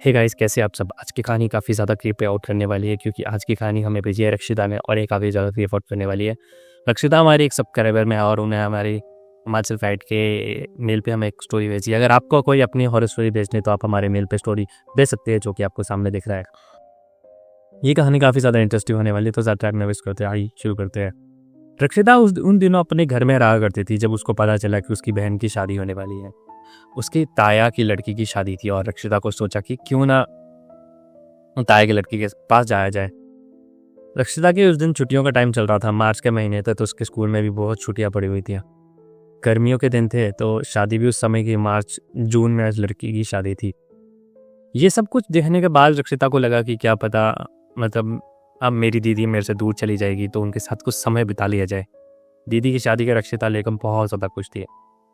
Hey guys, कैसे आप सब। आज की कहानी काफ़ी ज़्यादा क्रीप आउट करने वाली है क्योंकि आज की कहानी हमें भेजी है रक्षिता ने और ये काफ़ी ज़्यादा क्रीप आउट करने वाली है। रक्षिता हमारी एक सब्सक्राइबर में है और उन्हें हमारी हिमाचल फाइट के मेल पे हमें एक स्टोरी भेजी है। अगर आपको कोई अपनी हॉरर स्टोरी भेजनी है तो आप हमारे मेल पे स्टोरी भेज सकते हैं, जो कि आपको सामने दिख रहा है। ये कहानी काफ़ी ज़्यादा इंटरेस्टिंग होने वाली है, तो ज़्यादा टाइम न वेस्ट करते हैं, आइए शुरू करते हैं। रक्षिता उन दिनों अपने घर में रहा करती थी जब उसको पता चला कि उसकी बहन की शादी होने वाली है। उसकी ताया की लड़की की शादी थी और रक्षिता को सोचा कि क्यों ना ताया की लड़की के पास जाया जाए। रक्षिता की उस दिन छुट्टियों का टाइम चल रहा था। मार्च के महीने तक तो उसके स्कूल में भी बहुत छुट्टियां पड़ी हुई थी। गर्मियों के दिन थे तो शादी भी उस समय की मार्च जून में आज लड़की की शादी थी। ये सब कुछ देखने के बाद रक्षिता को लगा कि क्या पता, मतलब अब मेरी दीदी मेरे से दूर चली जाएगी तो उनके साथ कुछ समय बिता लिया जाए। दीदी की शादी के रक्षिता लेकर बहुत ज़्यादा खुश थी।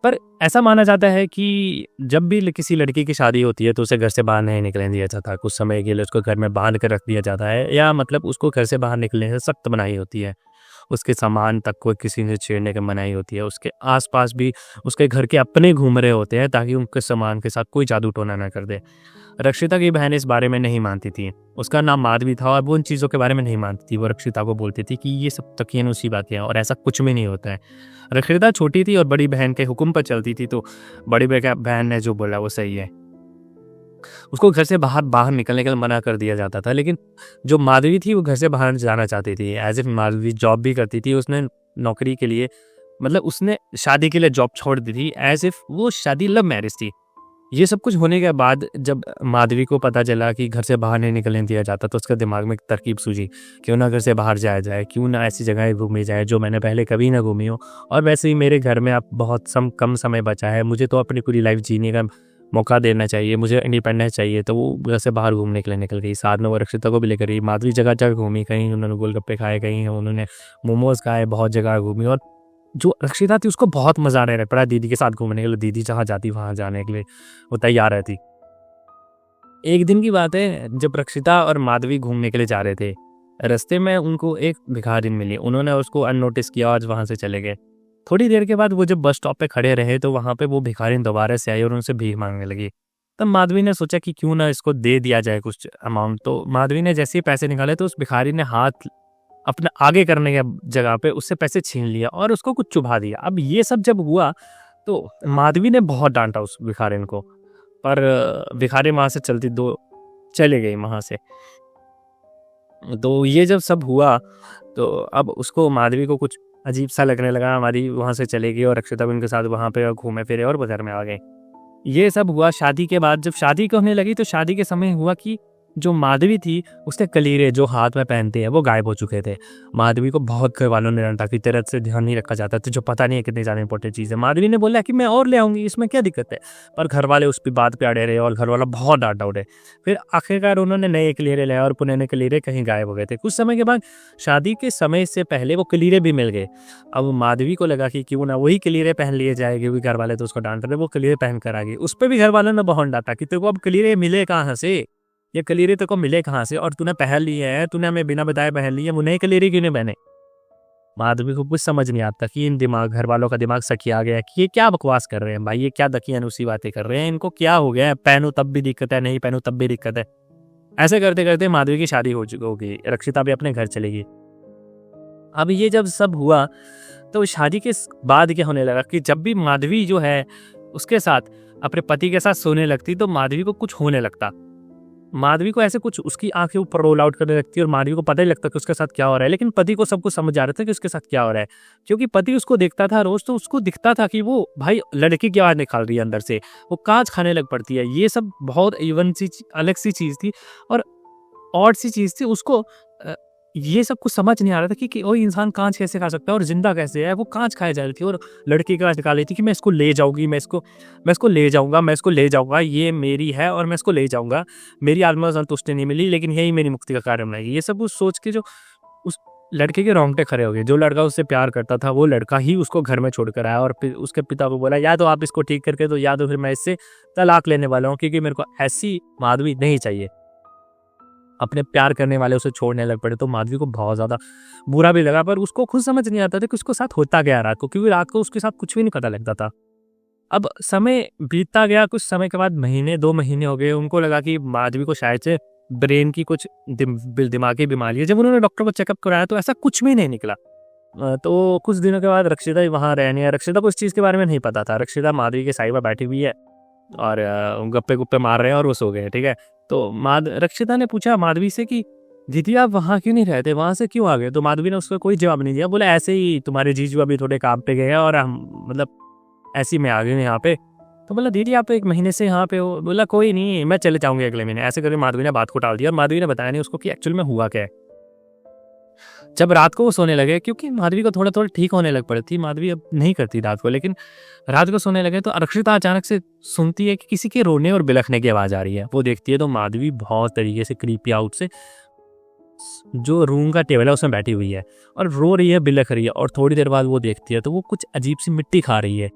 पर ऐसा माना जाता है कि जब भी किसी लड़की की शादी होती है तो उसे घर से बाहर नहीं निकलने दिया जाता। कुछ समय के लिए उसको घर में बांध कर रख दिया जाता है, या मतलब उसको घर से बाहर निकलने से सख्त मनाही होती है। उसके सामान तक को किसी से छेड़ने की मनाही होती है। उसके आसपास भी उसके घर के अपने घूम रहे होते हैं ताकि उनके सामान के साथ कोई जादू टोना ना कर दे। रक्षिता की बहन इस बारे में नहीं मानती थी। उसका नाम माधवी था और वो उन चीज़ों के बारे में नहीं मानती थी। वो रक्षिता को बोलती थी कि ये सब तकियनुसी बातें हैं और ऐसा कुछ भी नहीं होता है। रक्षिता छोटी थी और बड़ी बहन के हुक्म पर चलती थी, तो बड़ी बहन ने जो बोला वो सही है। उसको घर से बाहर निकलने के लिए मना कर दिया जाता था, लेकिन जो माधवी थी वो घर से बाहर जाना चाहती थी। एज इफ माधवी जॉब भी करती थी। उसने नौकरी के लिए, मतलब उसने शादी के लिए जॉब छोड़ दी थी, एज इफ वो शादी लव मैरिज थी। ये सब कुछ होने के बाद जब माधवी को पता चला कि घर से बाहर नहीं निकलने दिया जाता, तो उसके दिमाग में एक तरकीब सूझी, क्यों ना घर से बाहर जाया जाए, क्यों ना ऐसी जगह घूमी जाए जो मैंने पहले कभी ना घूमी हो। और वैसे ही मेरे घर में अब बहुत कम समय बचा है, मुझे तो अपनी पूरी लाइफ जीने का मौका देना चाहिए, मुझे इंडिपेंडेंस चाहिए। तो वो घर से बाहर घूमने के लिए निकल गई। साथ में वो रक्षिता को भी लेकर गई। माधवी जगह जगह घूमी, कहीं उन्होंने गोलगप्पे खाए, कहीं उन्होंने मोमोज खाए, बहुत जगह घूमी। और जो रक्षिता थी उसको बहुत मजा आने पड़ा दीदी के साथ घूमने के लिए। दीदी जहाँ जाती वहाँ जाने के लिए वो तैयार रहती। एक दिन की बात है, जब रक्षिता और माधवी घूमने के लिए जा रहे थे, रास्ते में उनको एक भिखारिन मिली। उन्होंने उसको अननोटिस किया और वहां से चले गए। थोड़ी देर के बाद वो जब बस स्टॉप पे खड़े रहे तो वहां पे वो भिखारिन दोबारा से आई और उनसे भीख मांगने लगी। तब माधवी ने सोचा कि क्यों ना इसको दे दिया जाए कुछ अमाउंट। तो माधवी ने जैसे ही पैसे निकाले तो उस भिखारी ने हाथ अपने आगे करने के जगह पे उससे पैसे छीन लिया और उसको कुछ चुभा दिया। अब ये सब जब हुआ तो माधवी ने बहुत डांटा उस भिखारिन को, पर भिखारी वहां से चले गई वहां से। तो ये जब सब हुआ तो अब उसको, माधवी को कुछ अजीब सा लगने लगा। हमारी वहां से चले गई और रक्षिता भी उनके साथ वहां पे घूमे फिरे और बाजार में आ गए। ये सब हुआ शादी के बाद। जब शादी होने लगी तो शादी के समय हुआ कि जो माधवी थी उसके कलीरे जो हाथ में पहनते हैं वो गायब हो चुके थे। माधवी को बहुत घर वालों ने डांटा कि तेरे से ध्यान नहीं रखा जाता, जो पता नहीं है कितनी ज़्यादा इंपॉर्टेंट चीज़ है। माधवी ने बोला कि मैं और ले आऊंगी, इसमें क्या दिक्कत है। पर घर वाले उस पर बात पे अड़े रहे और घर वाला बहुत डांटा उड़े। फिर आखिरकार उन्होंने नए कलीरे लाए और पुराने कलीरे कहीं गायब हो गए थे। कुछ समय के बाद शादी के समय से पहले वो कलीरे भी मिल गए। अब माधवी को लगा कि क्यों ना वही कलीरे पहन लिए जाए, क्योंकि घर वाले तो उसको डांट रहे। वो कलीरे पहन कर आ गई। उस पर भी घर वालों ने बहुत डांटा कि तेरे को अब कलीरे मिले कहाँ से, ये कलीरे तेरे को मिले कहाँ से, और तूने पहन लिए हैं, तूने हमें बिना बताए पहन लिए, वो नए कलीरे क्यों नहीं पहने। माधवी को कुछ समझ नहीं आता कि घर वालों का दिमाग सखिया गया कि ये क्या बकवास कर रहे हैं भाई, ये क्या दकियानुसी बातें कर रहे हैं, इनको क्या हो गया है, पहनो तब भी दिक्कत है, नहीं पहनो तब भी दिक्कत है। ऐसे करते करते माधवी की शादी हो गई। रक्षिता भी अपने घर चली गई। अब ये जब सब हुआ तो शादी के बाद क्या होने लगा कि जब भी माधवी जो है उसके साथ अपने पति के साथ सोने लगती तो माधवी को कुछ होने लगता। माधवी को ऐसे कुछ, उसकी आंखें ऊपर रोल आउट करने लगती है और माधवी को पता ही लगता कि उसके साथ क्या हो रहा है। लेकिन पति को सब कुछ समझ आ रहा था कि उसके साथ क्या हो रहा है, क्योंकि पति उसको देखता था रोज, तो उसको दिखता था कि वो भाई लड़की की आवाज निकाल रही है अंदर से, वो कांच खाने लग पड़ती है। ये सब बहुत इवन सी अलग सी चीज थी और ऑड सी चीज थी। उसको ये सब कुछ समझ नहीं आ रहा था कि वो इंसान कांच कैसे खा सकता है और जिंदा कैसे है। वो कांच खाए जा रही थी और लड़की का निकाल रही थी कि मैं इसको ले जाऊंगी, मैं इसको ले जाऊंगा, ये मेरी है और मैं इसको ले जाऊंगा। मेरी आत्मा संतुष्टि नहीं मिली, लेकिन यही मेरी मुक्ति का कारण रहेगी। ये सब उस सोच के जो उस लड़के के रोंगटे खड़े हो गए। जो लड़का उससे प्यार करता था वो लड़का ही उसको घर में छोड़कर आया और फिर उसके पिता को बोला या तो आप इसको ठीक करके दो या तो फिर मैं इससे तलाक लेने वाला हूँ, क्योंकि मेरे को ऐसी माधवी नहीं चाहिए। अपने प्यार करने वाले उसे छोड़ने लग पड़े तो माधवी को बहुत ज़्यादा बुरा भी लगा, पर उसको खुद समझ नहीं आता था कि उसको साथ होता क्या रात को, क्योंकि रात को उसके साथ कुछ भी नहीं पता लगता था। अब समय बीतता गया, कुछ समय के बाद महीने 2 महीने हो गए, उनको लगा कि माधवी को शायद से ब्रेन की कुछ दिमागी बीमारी है। जब उन्होंने डॉक्टर को चेकअप कराया तो ऐसा कुछ भी नहीं निकला। तो कुछ दिनों के बाद रक्षिता वहाँ रहने है। रक्षिता को इस चीज़ के बारे में नहीं पता था। रक्षिता माधवी के साइड पर बैठी हुई है और गप्पे-गुप्पे मार रहे हैं और वो सो गए हैं, ठीक है। तो रक्षिता ने पूछा माधवी से कि दीदी आप वहाँ क्यों नहीं रहते, वहाँ से क्यों आ गए? तो माधवी ने उसको कोई जवाब नहीं दिया। बोला ऐसे ही तुम्हारे जीजू अभी थोड़े काम पे गए हैं और हम मतलब ऐसे ही मैं आ गई हूँ यहाँ पे। तो बोला दीदी आप 1 महीने से यहाँ पे हो? बोला कोई नहीं, मैं चले जाऊँगी अगले महीने। ऐसे करके माधवी ने बात को टाल दिया और माधवी ने बताया नहीं उसको कि एक्चुअल में हुआ क्या है। जब रात को वो सोने लगे, क्योंकि माधवी को थोड़ा-थोड़ा ठीक होने लग पड़ी थी, माधवी अब नहीं करती रात को, लेकिन रात को सोने लगे तो रक्षिता अचानक से सुनती है कि किसी के रोने और बिलखने की आवाज़ आ रही है। वो देखती है तो माधवी बहुत तरीके से क्रीपी आउट से जो रूम का टेबल है उसमें बैठी हुई है और रो रही है, बिलख रही है। और थोड़ी देर बाद वो देखती है तो वो कुछ अजीब सी मिट्टी खा रही है।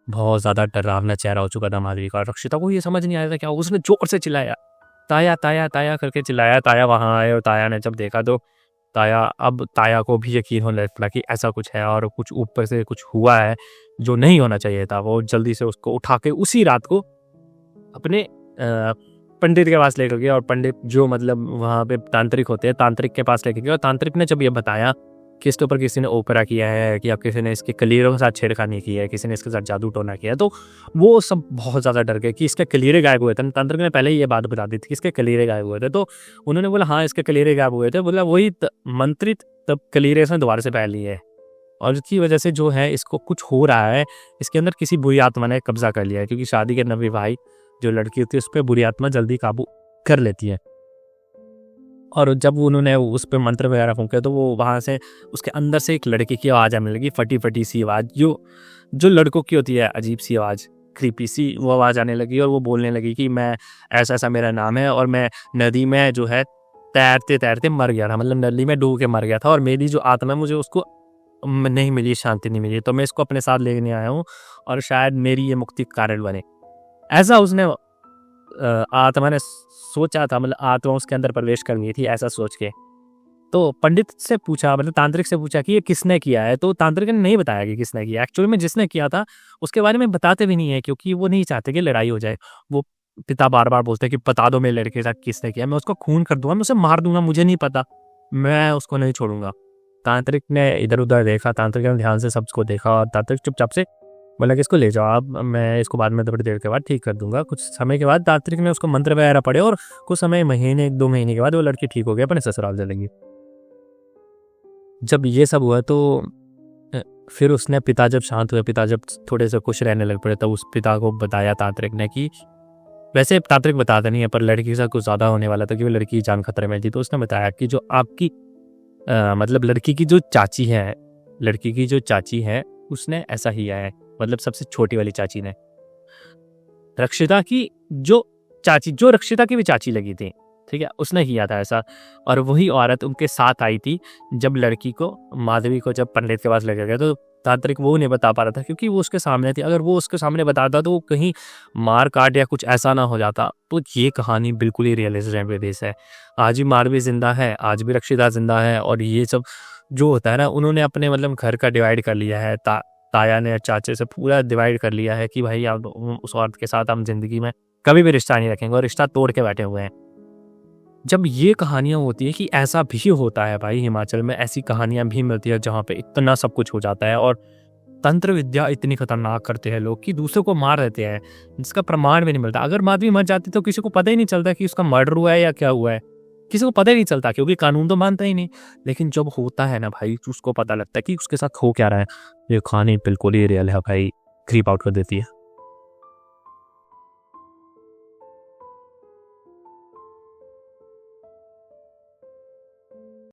बहुत ज़्यादा डरावना चेहरा हो चुका था माधवी का। रक्षिता को ये समझ नहीं आया था क्या। उसने ज़ोर से चिल्लाया, ताया ताया ताया करके चिल्लाया। ताया वहाँ आए और ताया ने जब देखा तो ताया को भी यकीन होने लगा कि ऐसा कुछ है और कुछ ऊपर से कुछ हुआ है जो नहीं होना चाहिए था। वो जल्दी से उसको उठा के उसी रात को अपने पंडित के पास लेकर गया और पंडित जो मतलब वहाँ पे तांत्रिक होते हैं, तांत्रिक के पास लेकर गया। और तांत्रिक ने जब ये बताया कि इसके ऊपर किसी ने ओपरा किया है, कि अब किसी ने इसके कलीरों के साथ छेड़खानी की है, किसी ने इसके साथ जादू टोना किया है, तो वो सब बहुत ज़्यादा डर गए कि इसके कलीरे गायब हुए थे। तांत्रिक ने पहले ही ये बात बता दी थी कि इसके कलीरे गायब हुए थे। तो उन्होंने बोला हाँ इसके कलीरे गायब हुए थे। बोला वही मंत्रित तब कलीरे इसने दोबारा से पहन ली है और इसकी वजह से जो है इसको कुछ हो रहा है, इसके अंदर किसी बुरी आत्मा ने कब्जा कर लिया है। क्योंकि शादी के नवविवाहित जो लड़की होती है उस पर बुरी आत्मा जल्दी काबू कर लेती है। और जब उन्होंने उस पर मंत्र वगैरह फूंके तो वो वहाँ से उसके अंदर से एक लड़के की आवाज़ आने लगी, फटी फटी सी आवाज़, जो लड़कों की होती है, अजीब सी आवाज़, क्रीपी सी वो आवाज़ आने लगी। और वो बोलने लगी कि मैं ऐसा ऐसा मेरा नाम है और मैं नदी में जो है तैरते तैरते मर गया था, मतलब नदी में डूब के मर गया था और मेरी जो आत्मा है मुझे उसको नहीं मिली, शांति नहीं मिली, तो मैं इसको अपने साथ लेने आया हूँ और शायद मेरी ये मुक्ति का कारण बने। ऐसा उसने आत्मा ने सोचा था, मतलब आत्मा उसके अंदर प्रवेश करनी थी ऐसा सोच के। तो पंडित से पूछा, मतलब तांत्रिक से पूछा कि ये किसने किया है। तो तांत्रिक ने नहीं बताया कि किसने किया। एक्चुअली में जिसने किया था उसके बारे में बताते भी नहीं है, क्योंकि वो नहीं चाहते कि लड़ाई हो जाए। वो पिता बार बार बोलते हैं कि बता दो मेरे लड़के के साथ किसने किया, मैं उसको खून कर दूंगा, मैं उसे मार दूंगा, मुझे नहीं पता, मैं उसको नहीं छोड़ूंगा। तांत्रिक ने इधर उधर देखा, तांत्रिक ने ध्यान से सबको देखा और तांत्रिक चुपचाप से बोला कि इसको ले जाओ आप, मैं इसको बाद में थोड़ी देर के बाद ठीक कर दूंगा। कुछ समय के बाद तांत्रिक ने उसको मंत्र वगैरह पढ़े और कुछ समय, महीने 2 महीने के बाद वो लड़की ठीक हो गई, अपने ससुराल चलेगी। जब ये सब हुआ तो फिर उसने पिता जब शांत हुए, पिता जब थोड़े से खुश रहने लग पड़े, तब उस पिता को बताया तांत्रिक ने कि वैसे तांत्रिक बताते नहीं है पर लड़की के साथ कुछ ज़्यादा होने वाला था कि वो लड़की की जान खतरे में थी। तो उसने बताया कि जो आपकी मतलब लड़की की जो चाची है उसने ऐसा ही किया है, मतलब सबसे छोटी वाली चाची ने, रक्षिता की जो रक्षिता की भी चाची लगी थी, ठीक है, उसने किया था ऐसा। और वही औरत उनके साथ आई थी जब लड़की को, माधवी को जब पंडित के पास लेकर गया। तो तांत्रिक वो नहीं बता पा रहा था क्योंकि वो उसके सामने थी। अगर वो उसके सामने बताता तो वो कहीं मार काट या कुछ ऐसा ना हो जाता। तो ये कहानी बिल्कुल ही रियलिस्टिक बेस है। आज भी माधवी जिंदा है, आज भी रक्षिता जिंदा है। और ये सब जो होता है ना, उन्होंने अपने मतलब घर का डिवाइड कर लिया है, ताया ने चाचे से पूरा डिवाइड कर लिया है कि भाई अब उस औरत के साथ हम जिंदगी में कभी भी रिश्ता नहीं रखेंगे और रिश्ता तोड़ के बैठे हुए हैं। जब ये कहानियां होती है कि ऐसा भी होता है भाई, हिमाचल में ऐसी कहानियां भी मिलती है जहाँ पे इतना सब कुछ हो जाता है और तंत्र विद्या इतनी खतरनाक करते हैं लोग कि दूसरे को मार देते हैं, जिसका प्रमाण भी नहीं मिलता। अगर माधवी मर जाती तो किसी को पता ही नहीं चलता कि उसका मर्डर हुआ है या क्या हुआ है, किसी को पता ही नहीं चलता क्योंकि कानून तो मानता ही नहीं। लेकिन जब होता है ना भाई, उसको पता लगता है कि उसके साथ हो क्या रहा है। ये कहानी बिल्कुल ही रियल है भाई, क्रीप आउट कर देती है।